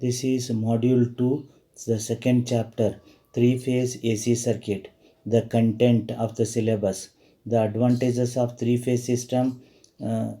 This is module 2, the second chapter, three-phase AC circuit, the content of the syllabus, the advantages of three-phase system, uh,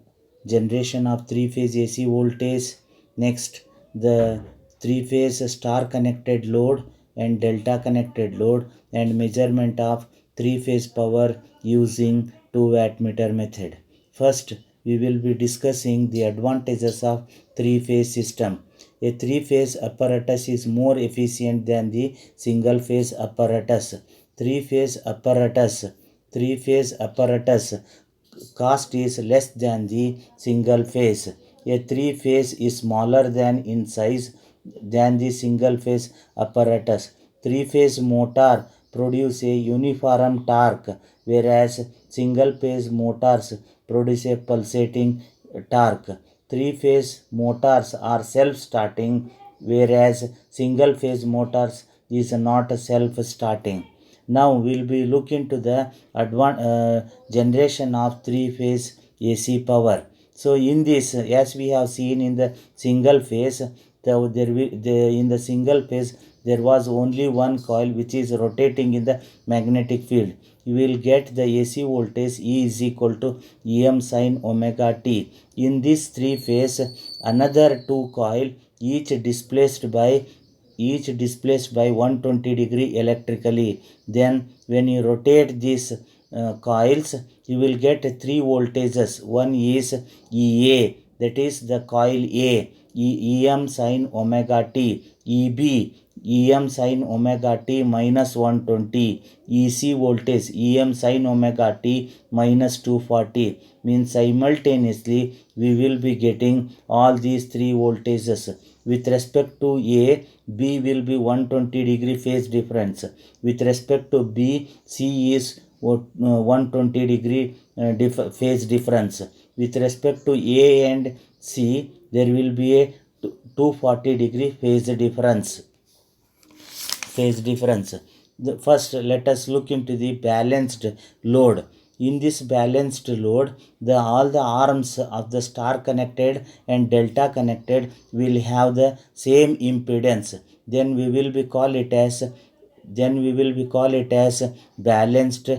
generation of three-phase AC voltage, next the three-phase star connected load and delta connected load, and measurement of three-phase power using 2 wattmeter method. First, we will be discussing the advantages of three-phase system. A three-phase apparatus is more efficient than the single-phase apparatus. Three-phase apparatus, three-phase apparatus cost is less than the single phase. A three-phase is smaller than in size than the single-phase apparatus. Three-phase motor produce a uniform torque, whereas single-phase motors produce a pulsating torque. Three-phase motors are self-starting, whereas single-phase motors is not self-starting. Now we'll be looking to the generation of three-phase AC power. So in this, as we have seen in the single phase, in the single phase there was only one coil which is rotating in the magnetic field. You will get the AC voltage E is equal to Em sin omega t. In this three phase, another two coil each displaced by 120 degree electrically. Then when you rotate these coils, you will get three voltages. One is EA, that is the coil A, Em sin omega t, EB, Em sin omega t minus 120, EC voltage Em sin omega t minus 240. Means simultaneously we will be getting all these three voltages. With respect to A, B will be 120 degree phase difference. With respect to B, C is 120 degree phase difference. With respect to A and C, there will be a 240 degree phase difference. First, let us look into the balanced load. In this balanced load, all the arms of the star connected and delta connected will have the same impedance. Then we will be call it as balanced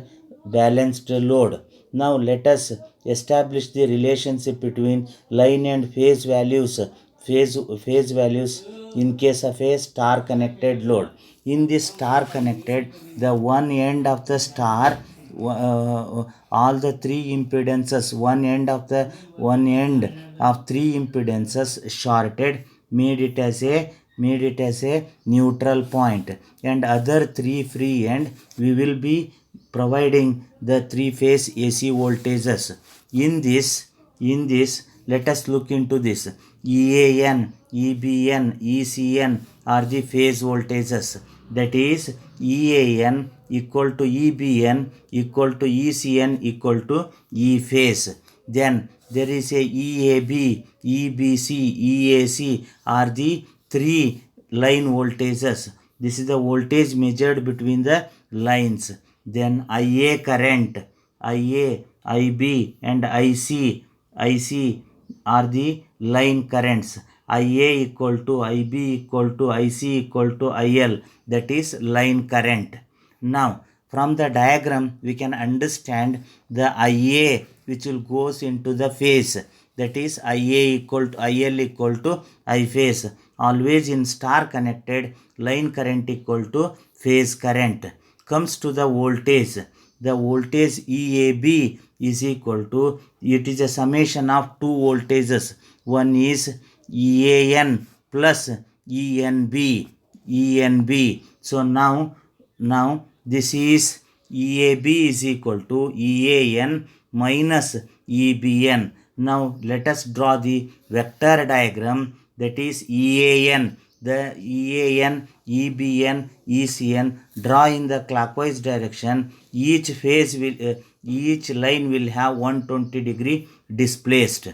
load. Now let us establish the relationship between line and phase values. Phase values in case of a star connected load. In this star connected, the one end of the star, all the three impedances, one end of three impedances shorted, made it as a neutral point, and other three free end we will be providing the three phase AC voltages. In this, let us look into this. EAN, EBN, ECN are the phase voltages. That is EAN equal to EBN equal to ECN equal to E phase. Then there is a EAB, EBC, EAC are the three line voltages. This is the voltage measured between the lines. Then IA current, IA, IB and IC are the line currents. IA equal to IB equal to IC equal to IL, that is line current. Now from the diagram we can understand the IA which will goes into the phase, that is IA equal to IL equal to I phase. Always in star connected, line current equal to phase current. Comes to the voltage. The voltage EAB is equal to, it is a summation of two voltages. One is EAN plus ENB. So now this is EAB is equal to EAN minus EBN. Now let us draw the vector diagram, that is EAN. The EAN, EBN, ECN draw in the clockwise direction. Each line will have 120 degree displaced.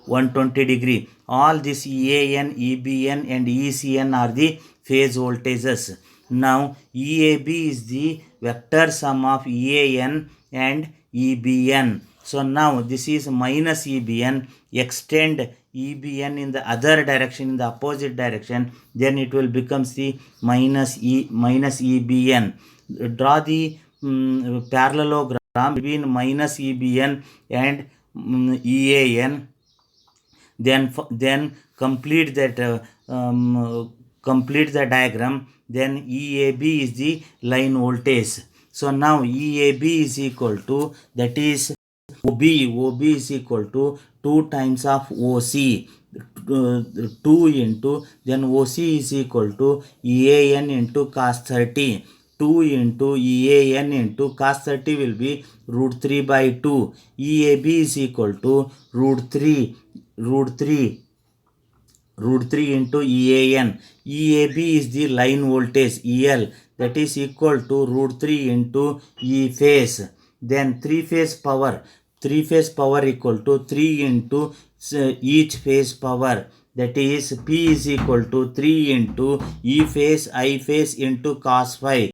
120 degree. All this EAN, EBN and ECN are the phase voltages. Now EAB is the vector sum of EAN and EBN. So now this is minus EBN. Extend EBN in the other direction, in the opposite direction, then it will become the minus EBN. Draw the parallelogram between minus EBN and EAN. Then complete that complete the diagram. Then EAB is the line voltage. So now EAB is equal to, that is OB is equal to 2 times of OC. 2 into, then OC is equal to EAN into cos 30. 2 into EAN into cos 30 will be root 3 by 2. EAB is equal to root 3 into EAN. EAB is the line voltage EL, that is equal to root 3 into E phase. Then 3 phase power equal to 3 into each phase power, that is P is equal to 3 into E phase I phase into cos phi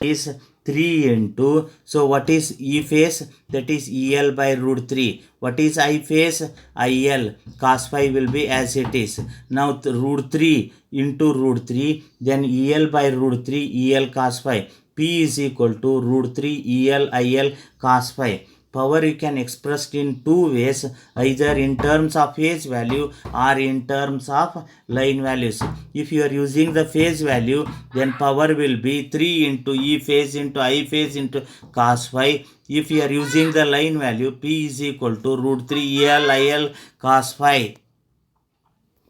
is 3 into, so what is E phase? That is EL by root 3. What is I phase? IL. Cos phi will be as it is. Now root 3 into root 3, then EL by root 3, EL cos phi. P is equal to root 3 EL IL cos phi. Power you can express in two ways, either in terms of phase value or in terms of line values. If you are using the phase value, then power will be 3 into E phase into I phase into cos phi. If you are using the line value, P is equal to root 3 EL IL cos phi.